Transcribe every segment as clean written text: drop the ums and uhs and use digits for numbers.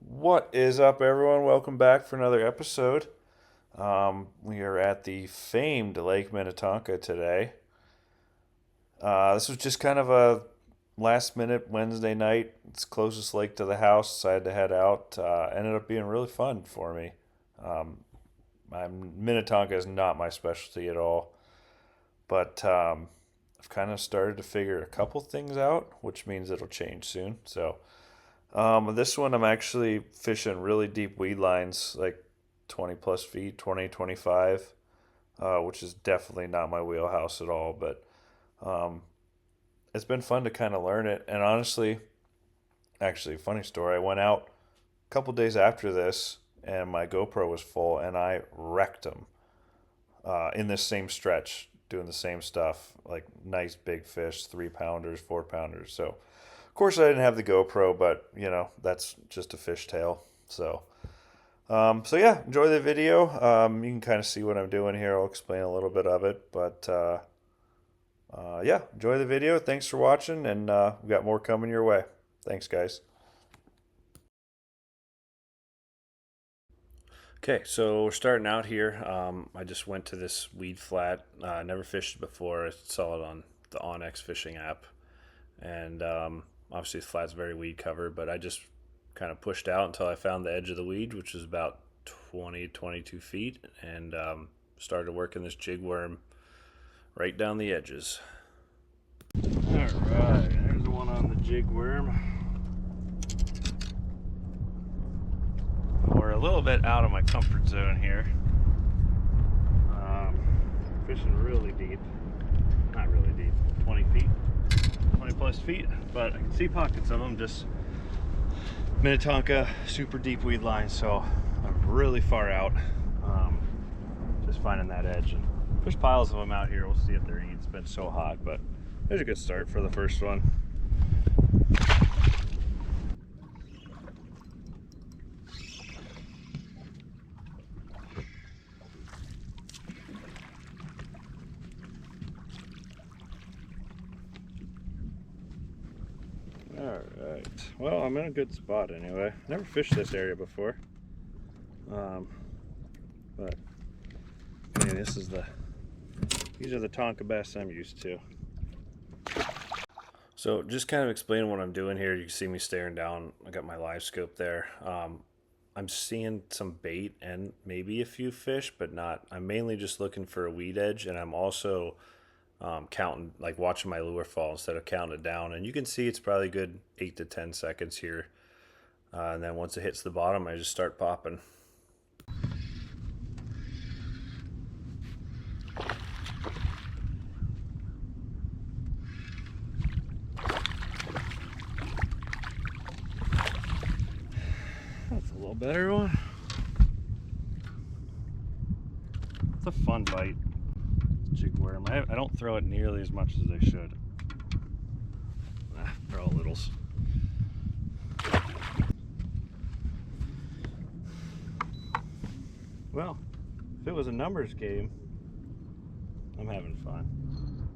What is up, everyone? Welcome back for another episode. We are at the famed Lake Minnetonka today. This was just kind of a last minute Wednesday night. It's closest lake to the house. Decided to head out. Ended up being really fun for me. Um, Minnetonka is not my specialty at all, but I've kind of started to figure a couple things out, which means it'll change soon. This one I'm actually fishing really deep weed lines, like 20 plus feet, 20, 25, which is definitely not my wheelhouse at all, but um, it's been fun to kind of learn it. And honestly, actually, funny story, I went out a couple days after this and my GoPro was full and I wrecked them in this same stretch, doing the same stuff, like nice big fish, 3 pounders, 4 pounders. So, of course, I didn't have the GoPro, but that's just a fishtail. So yeah, enjoy the video. You can kind of see what I'm doing here. I'll explain a little bit of it, but yeah, enjoy the video. Thanks for watching, and we got more coming your way. Thanks, guys. Okay, so we're starting out here. I just went to this weed flat. I never fished it before. I saw it on the Onyx fishing app, and obviously, the flat's very weed covered, but I just kind of pushed out until I found the edge of the weed, which is about 20, 22 feet, and started working this jig worm right down the edges. All right, there's the one on the jig worm. We're a little bit out of my comfort zone here. Fishing really deep, not really deep, 20 feet. 20 plus feet, but I can see pockets of them. Just Minnetonka super deep weed line, so I'm really far out. Just finding that edge, and there's piles of them out here. We'll see if they're eating. It's been so hot, but there's a good start for the first one. Alright, well, I'm in a good spot anyway. Never fished this area before. But I mean, these are the Tonka bass I'm used to. So just kind of explaining what I'm doing here. You can see me staring down. I got my live scope there. I'm seeing some bait and maybe a few fish, but not. I'm mainly just looking for a weed edge, and I'm also counting, like watching my lure fall instead of counting it down. And you can see it's probably a good 8 to 10 seconds here. And then once it hits the bottom, I just start popping. That's a little better one. It's a fun bite. Jig worm. I don't throw it nearly as much as I should. They're all littles. Well, if it was a numbers game, I'm having fun.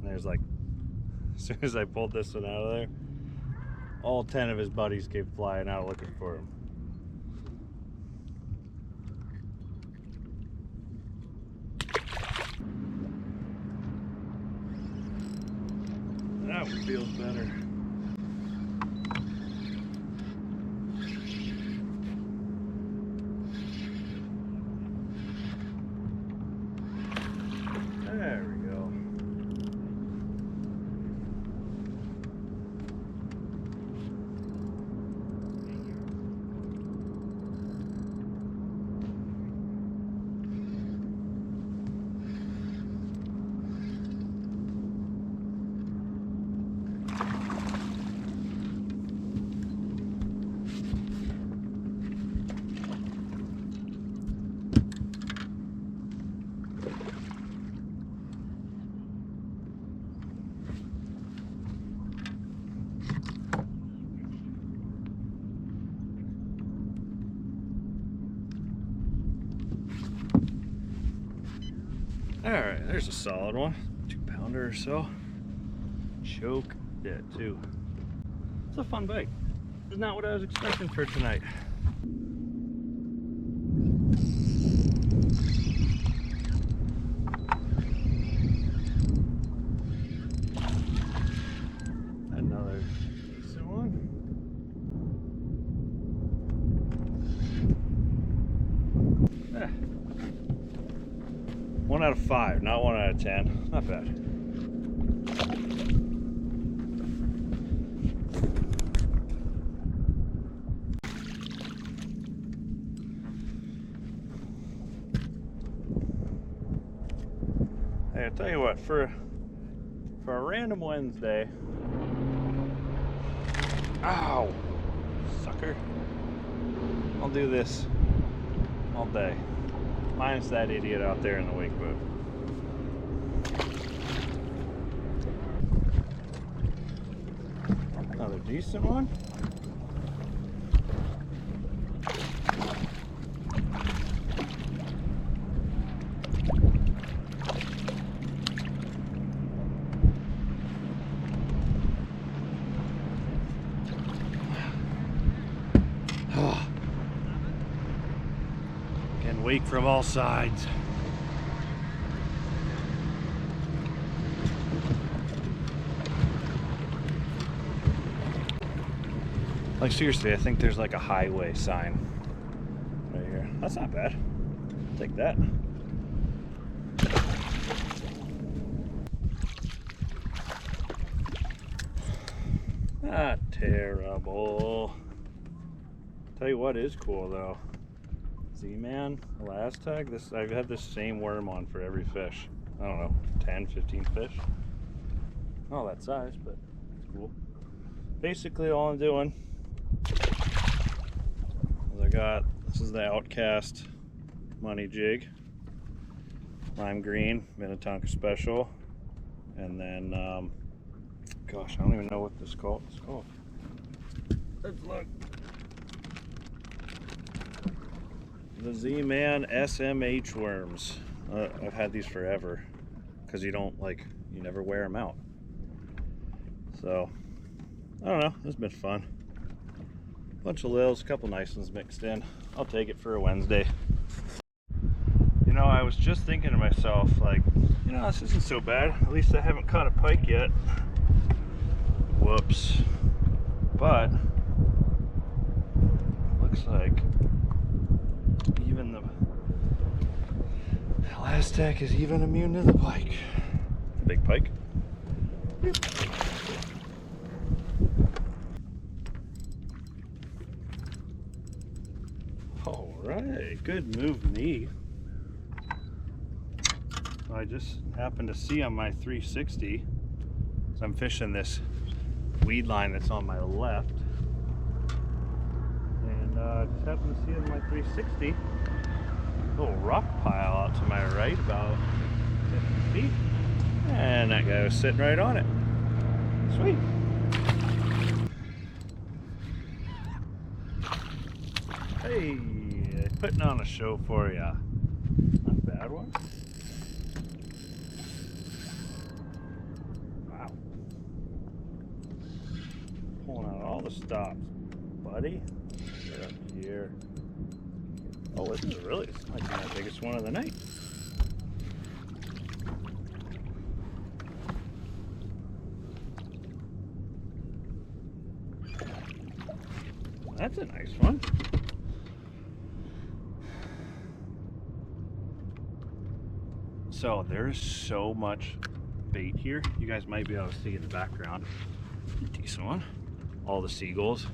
And there's like, as soon as I pulled this one out of there, all 10 of his buddies came flying out looking for him. That one feels better. There we go. Alright, there's a solid one. 2-pounder or so. Choke dead too. It's a fun bite. It's not what I was expecting for tonight. 1 out of 5, not 1 out of 10. Not bad. Hey, I'll tell you what, for a random Wednesday. Ow! Sucker. I'll do this all day. Minus that idiot out there in the wake boat. Another decent one. Getting weak from all sides. Like seriously, I think there's like a highway sign right here. That's not bad. I'll take that. Not terrible. Tell you what is cool though. Z-Man, last tag. This I've had this same worm on for every fish. I don't know, 10, 15 fish. Not that size, but it's cool. Basically all I'm doing is this is the Outkast Money jig. Lime green, Minnetonka special. And then, gosh, I don't even know what this is called. Let's look. The Z-Man SMH worms. I've had these forever because you never wear them out. So, I don't know, it's been fun. Bunch of lils, a couple nice ones mixed in. I'll take it for a Wednesday. You know, I was just thinking to myself, like, you know, this isn't so bad. At least I haven't caught a pike yet. Whoops. But, looks like even the last tack is even immune to the pike. Big pike. All right, good move, me. So I just happened to see on my 360, so I'm fishing this weed line that's on my left, and just happened to see on my 360 a little rock pile out to my right, about 50 feet, and that guy was sitting right on it. Sweet. Hey, putting on a show for ya. Not a bad one. Wow. Pulling out all the stops, buddy. Get up here. Oh, this is this might be my biggest one of the night. That's a nice one. So there's so much bait here. You guys might be able to see in the background. Decent one. All the seagulls.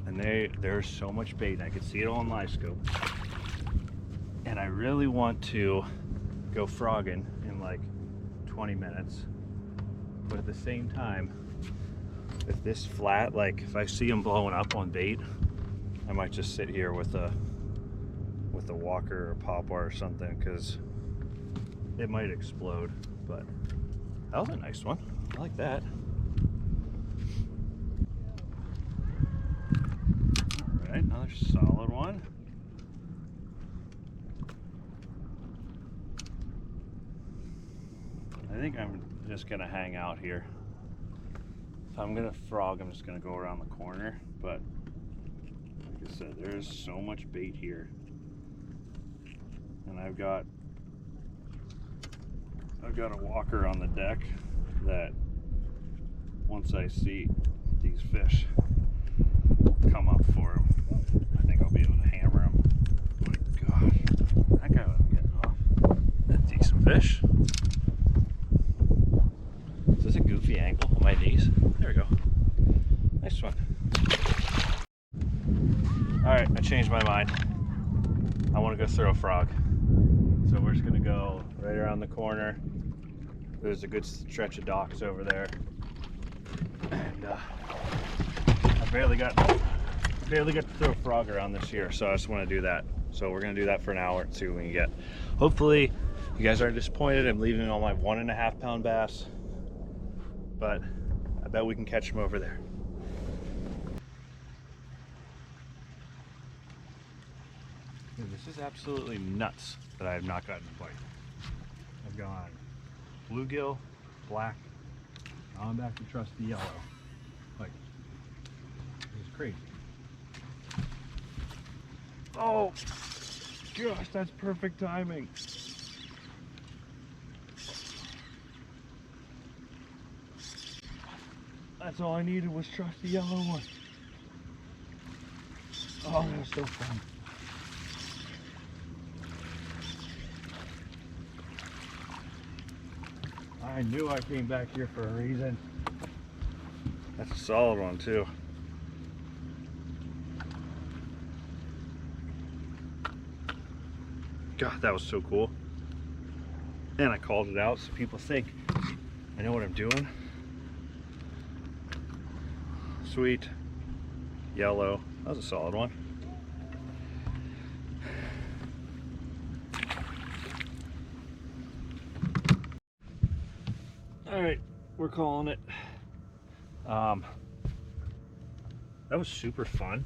And there's so much bait. I can see it all on live scope. And I really want to go frogging in like 20 minutes. But at the same time, if this flat, like if I see them blowing up on bait, I might just sit here with a walker or pop bar or something, because it might explode. But that was a nice one. I like that. All right, another solid one. I think I'm just gonna hang out here. If I'm gonna frog, I'm just gonna go around the corner. But like I said, there's so much bait here, and I've got a walker on the deck that once I see these fish come up for them, I think I'll be able to hammer them. Oh my gosh, that guy wasn't getting off. That's decent. fish. Is this a goofy angle on my knees? There we go. Nice one. Alright, I changed my mind. I want to go throw a frog. So we're just going to go right around the corner. There's a good stretch of docks over there. And I barely got to throw a frog around this year, so I just want to do that. So we're going to do that for an hour and see what we can get. Hopefully you guys aren't disappointed. I'm leaving all my 1.5 pound bass, but I bet we can catch them over there. Dude, this is absolutely nuts that I have not gotten a bite. I've gone bluegill, black, now I'm back to trusty yellow. Like, this is crazy. Oh, gosh, that's perfect timing. That's all I needed was trusty yellow one. Oh, that was so fun. I knew I came back here for a reason. That's a solid one too. God, that was so cool. And I called it out so people think I know what I'm doing. Sweet. Yellow. That was a solid one. Alright, we're calling it. That was super fun.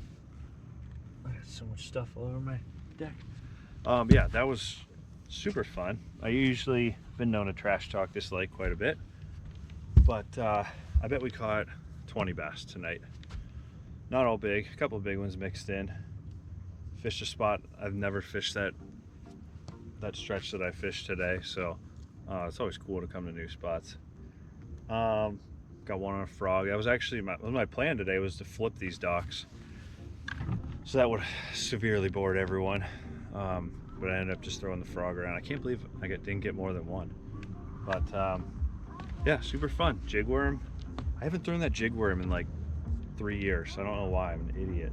I got so much stuff all over my deck. Yeah, that was super fun. I usually been known to trash talk this lake quite a bit, but I bet we caught 20 bass tonight. Not all big, a couple of big ones mixed in. Fished a spot I've never fished that stretch that I fished today, so it's always cool to come to new spots. Got one on a frog. That was actually my plan today, was to flip these docks, so that would severely bored everyone. But I ended up just throwing the frog around. I can't believe I didn't get more than one. But yeah, super fun. Jig worm. I haven't thrown that jig worm in like 3 years. I don't know why. I'm an idiot.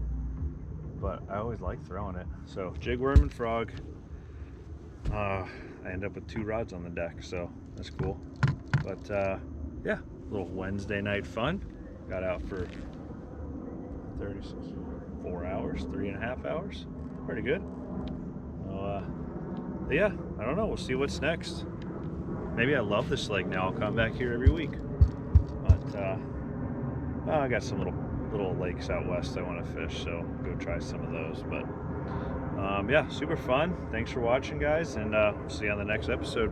But I always like throwing it. So jig worm and frog. I end up with 2 rods on the deck, so that's cool. But yeah, a little Wednesday night fun. Got out for 4 hours, 3.5 hours. Pretty good. Yeah, I don't know. We'll see what's next. Maybe I love this lake now. I'll come back here every week. But I got some little lakes out west I want to fish, so go try some of those. But yeah, super fun. Thanks for watching, guys, and see you on the next episode.